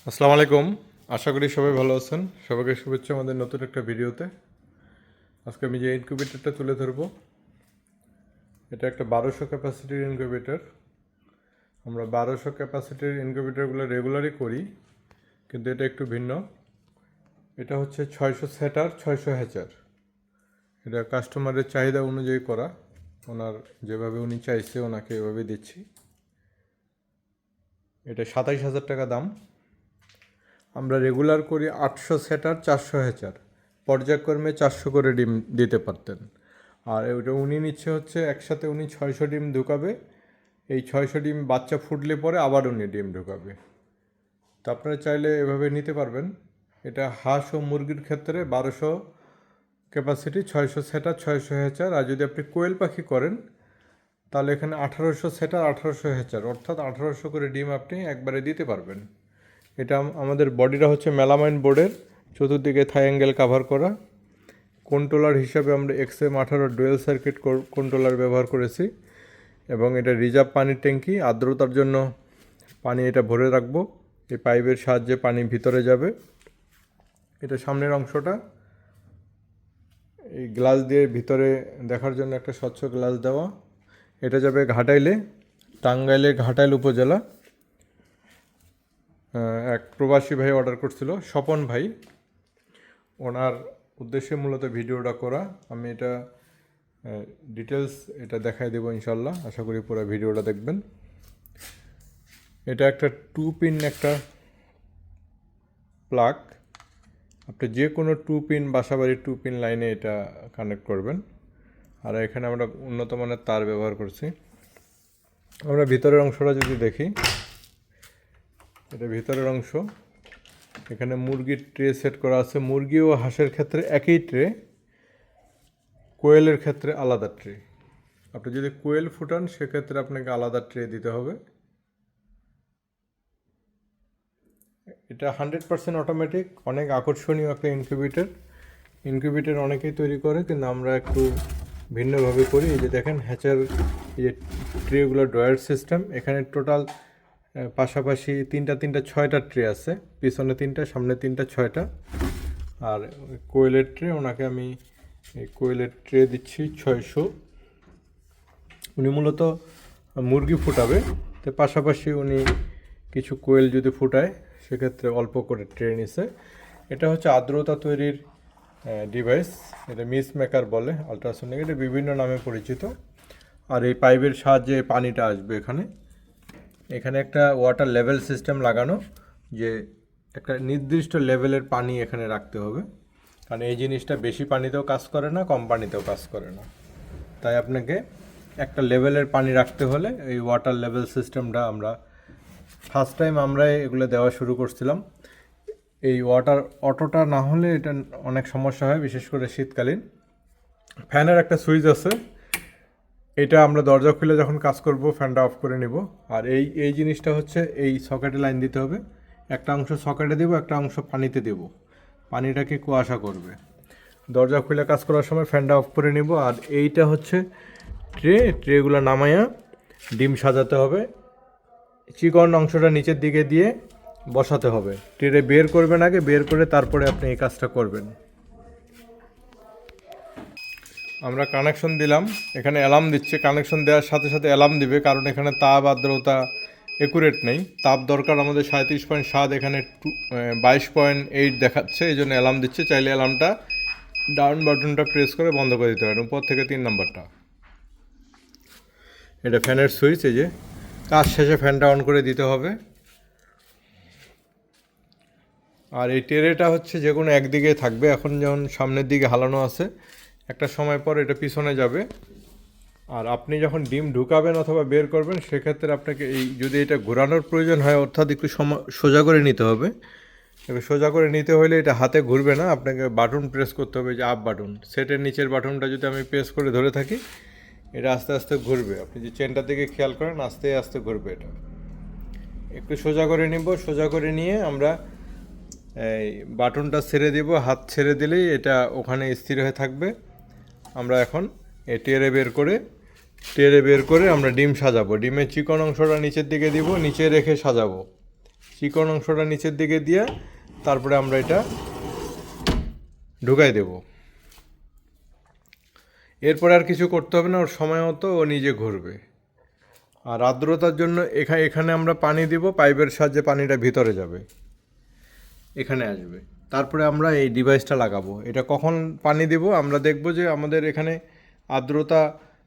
আসসালামু আলাইকুম। আশা করি সবাই ভালো আছেন। সবাইকে শুভেচ্ছা আমাদের নতুন একটা ভিডিওতে। আজকে আমি যে ইনকিউবেটরটা তুলে ধরবো, এটা একটা 1200 ক্যাপাসিটির ইনকিউবেটর। আমরা 1200 ক্যাপাসিটির ইনকিউবেটরগুলো রেগুলারই করি, কিন্তু এটা একটু ভিন্ন। এটা হচ্ছে 600 সেটার 600 হ্যাচার। এটা কাস্টমারের চাহিদা অনুযায়ী করা, ওনার যেভাবে উনি চাইছে ওনাকে এভাবে দিচ্ছি। এটা 27,000 টাকা দাম। আমরা রেগুলার করি 800 সেটার 400 হ্যাচার, পর্যায়ক্রমে 400 করে ডিম দিতে পারতেন। আর ওটা উনি নিচ্ছে হচ্ছে একসাথে উনি 600 ডিম ঢুকাবে। এই 600 ডিম বাচ্চা ফুটলে পরে আবার উনি ডিম ঢুকাবে। তো আপনারা চাইলে এভাবে নিতে পারবেন। এটা হাঁস ও মুরগির ক্ষেত্রে 1200 ক্যাপাসিটি, 600 সেটার 600 হ্যাচার। আর যদি আপনি কোয়েল পাখি করেন তাহলে এখানে 1800 সেটার 1800 হ্যাচার, অর্থাৎ 1800 করে ডিম আপনি একবারে দিতে পারবেন। এটা আমাদের বডিটা হচ্ছে মেলামাইন বোর্ডের, চতুর্দিকে থাই অ্যাঙ্গেল কাভার করা। কন্ট্রোলার হিসাবে আমরা XM18 ডুয়েল সার্কিট কন্ট্রোলার ব্যবহার করেছি, এবং এটা রিজার্ভ পানির ট্যাঙ্কি। আর্দ্রতার জন্য পানি এটা ভরে রাখবো, এই পাইপের সাহায্যে পানি ভিতরে যাবে। এটা সামনের অংশটা এই গ্লাস দিয়ে ভিতরে দেখার জন্য একটা স্বচ্ছ গ্লাস দেওয়া। এটা যাবে ঘাটাইলে, টাঙ্গাইলের ঘাটাইল উপজেলা। এক প্রবাসী ভাই অর্ডার করছিল, স্বপন ভাই, ওনার উদ্দেশ্যে মূলত ভিডিওটা করা। আমি এটা ডিটেলস এটা দেখাই দেবো ইনশাল্লাহ। আশা করি পুরো ভিডিওটা দেখবেন। এটা একটা 2 পিন একটা প্লাগ। আপনি যে কোনো 2 পিন বাসাবাড়ির 2 পিন লাইনে এটা কানেক্ট করবেন। আর এখানে আমরা উন্নত মানের তার ব্যবহার করছি। আমরা ভিতরের অংশটা যদি দেখি, এটা ভিতরের অংশ। এখানে মুরগির ট্রে সেট করা আছে। মুরগি ও হাঁসের ক্ষেত্রে একই ট্রে, কোয়েলের ক্ষেত্রে আলাদা ট্রে। আপনি যদি কোয়েল ফুটান সেক্ষেত্রে আপনাকে আলাদা ট্রে দিতে হবে। এটা 100% অটোমেটিক, অনেক আকর্ষণীয় একটা ইনকিউবেটর অনেকেই তৈরি করে, কিন্তু আমরা একটু ভিন্নভাবে করি। এই যে দেখেন হ্যাচার, এই যে ট্রেগুলো ড্রয়ার সিস্টেম। এখানে টোটাল পাশাপাশি তিনটা 6টা ট্রে আছে, পিছনে 3টা, সামনে 3টা, 6টা। আর কোয়েলের ট্রে, ওনাকে আমি এই কোয়েলের ট্রে দিচ্ছি 600। উনি মূলত মুরগি ফুটাবে, তো পাশাপাশি উনি কিছু কোয়েল যদি ফুটায় সেক্ষেত্রে অল্প করে ট্রে নিছে। এটা হচ্ছে আর্দ্রতা তৈরির ডিভাইস, এটা মিস মেকার বলে, আলট্রাসোনিক, এটা বিভিন্ন নামে পরিচিত। আর এই পাইপের সাহায্যে পানিটা আসবে এখানে। এখানে একটা ওয়াটার লেভেল সিস্টেম লাগানো, যে একটা নির্দিষ্ট লেভেলের পানি এখানে রাখতে হবে, কারণ এই জিনিসটা বেশি পানিতেও কাজ করে না, কম পানিতেও কাজ করে না। তাই আপনাকে একটা লেভেলের পানি রাখতে হলে এই ওয়াটার লেভেল সিস্টেমটা আমরা ফার্স্ট টাইম আমরাই এগুলো দেওয়া শুরু করছিলাম। এই ওয়াটার অটোটা না হলে এটা অনেক সমস্যা হয়, বিশেষ করে শীতকালীন। ফ্যানের একটা সুইচ আছে, এটা আমরা দরজা খুলে যখন কাজ করব ফ্যানটা অফ করে নিব। আর এই জিনিসটা হচ্ছে এই সকেটে লাইন দিতে হবে। একটা অংশ সকেটে দেব, একটা অংশ পানিতে দেব, পানিটাকে কুয়াশা করবে। দরজা খুলে কাজ করার সময় ফ্যানটা অফ করে নিব। আর এইটা হচ্ছে ট্রেগুলো নামাইয়া ডিম সাজাতে হবে। চিকন অংশটা নিচের দিকে দিয়ে বসাতে হবে। ট্রে বের করবেন আগে, বের করে তারপরে আপনি এই কাজটা করবেন। আমরা কানেকশন দিলাম, এখানে অ্যালার্ম দিচ্ছে। কানেকশন দেওয়ার সাথে সাথে অ্যালার্ম দিবে, কারণ এখানে তাপ আর্দ্রতা একুরেট নেই। তাপ দরকার আমাদের 37.7, এখানে 22.8 দেখাচ্ছে, এই জন্য অ্যালার্ম দিচ্ছে। চাইলে অ্যালার্মটা ডাউন বাটনটা প্রেস করে বন্ধ করে দিতে পারেন, উপর থেকে 3 নম্বরটা। এটা ফ্যানের সুইচ, এই যে কাজ শেষে ফ্যানটা অন করে দিতে হবে। আর এই ট্রেটা হচ্ছে যে কোনো একদিকে থাকবে। এখন যেমন সামনের দিকে হালানো আছে, একটা সময় পর এটা পিছনে যাবে। আর আপনি যখন ডিম ঢুকাবেন অথবা বের করবেন সেক্ষেত্রে আপনাকে যদি এটা ঘোরানোর প্রয়োজন হয়, অর্থাৎ একটু সোজা করে নিতে হবে। এবার সোজা করে নিতে হলে এটা হাতে ঘুরবে না, আপনাকে বাটন প্রেস করতে হবে, যে আপ বাটন। সেটের নিচের বাটনটা যদি আমি প্রেস করে ধরে থাকি, এটা আস্তে আস্তে ঘুরবে। আপনি যে চেনটার দিকে খেয়াল করেন, আস্তে আস্তে ঘুরবে। এটা একটু সোজা করে নিব। সোজা করে নিয়ে আমরা এই বাটনটা ছেড়ে দিব, হাত ছেড়ে দিলেই এটা ওখানে স্থির হয়ে থাকবে। আমরা এখন এই টেরে বের করে আমরা ডিম সাজাবো। ডিমের চিকন অংশটা নিচের দিকে দিব, নিচে রেখে সাজাবো। চিকন অংশটা নিচের দিকে দিয়ে তারপরে আমরা এটা ঢুকাই দেব। এরপরে আর কিছু করতে হবে না, ওর সময় মতো ও নিজে ঘুরবে। আর আর্দ্রতার জন্য এখানে আমরা পানি দিব, পাইপের সাহায্যে পানিটা ভিতরে যাবে, এখানে আসবে। তারপরে আমরা এই ডিভাইসটা লাগাবো। এটা কখন পানি দেব আমরা দেখব যে আমাদের এখানে আর্দ্রতা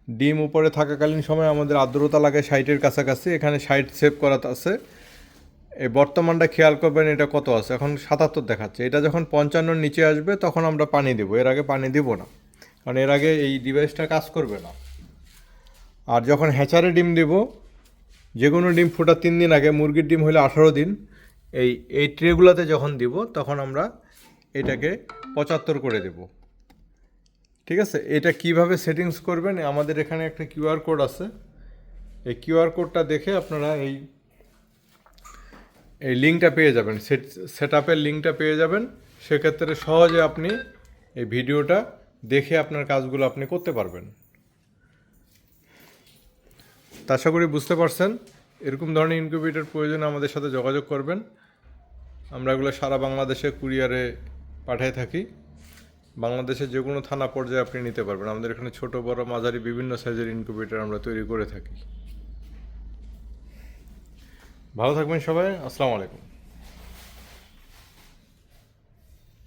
ডিম উপরে থাকাকালীন সময় আমাদের আর্দ্রতা লাগে 60-এর কাছাকাছি। এখানে 60 সেভ করা আছে। এই বর্তমানটা খেয়াল করবেন এটা কত আছে, এখন 77 দেখাচ্ছে। এটা যখন 55-র নিচে আসবে তখন আমরা পানি দেব, এর আগে পানি দিব না, কারণ এর আগে এই ডিভাইসটা কাজ করবে না। আর যখন হ্যাচারে ডিম দেব, যে কোনো ডিম ফোটার 3 দিন আগে, মুরগির ডিম হলে 18 দিন, এই ট্রেগুলোতে যখন দিব তখন আমরা এটাকে 75 করে দেব। ঠিক আছে, এটা কিভাবে সেটিংস করবেন, আমাদের এখানে একটা কিউআর কোড আছে। এই কিউআর কোডটা দেখে আপনারা এই লিঙ্কটা পেয়ে যাবেন, সেট আপের লিঙ্কটা পেয়ে যাবেন। সেক্ষেত্রে সহজে আপনি এই ভিডিওটা দেখে আপনার কাজগুলো আপনি করতে পারবেন। তা আশা করি বুঝতে পারছেন। এরকম ধরনের ইনকিউবেটর প্রয়োজনে আমাদের সাথে যোগাযোগ করবেন। আমরা এগুলো সারা বাংলাদেশে কুরিয়ারে পাঠিয়ে থাকি। বাংলাদেশের যে কোনো থানা পর্যায়ে আপনি নিতে পারবেন। আমাদের এখানে ছোট বড় মাঝারি বিভিন্ন সাইজের ইনকিউবেটর আমরা তৈরি করে থাকি। ভালো থাকবেন সবাই, আসসালামু আলাইকুম।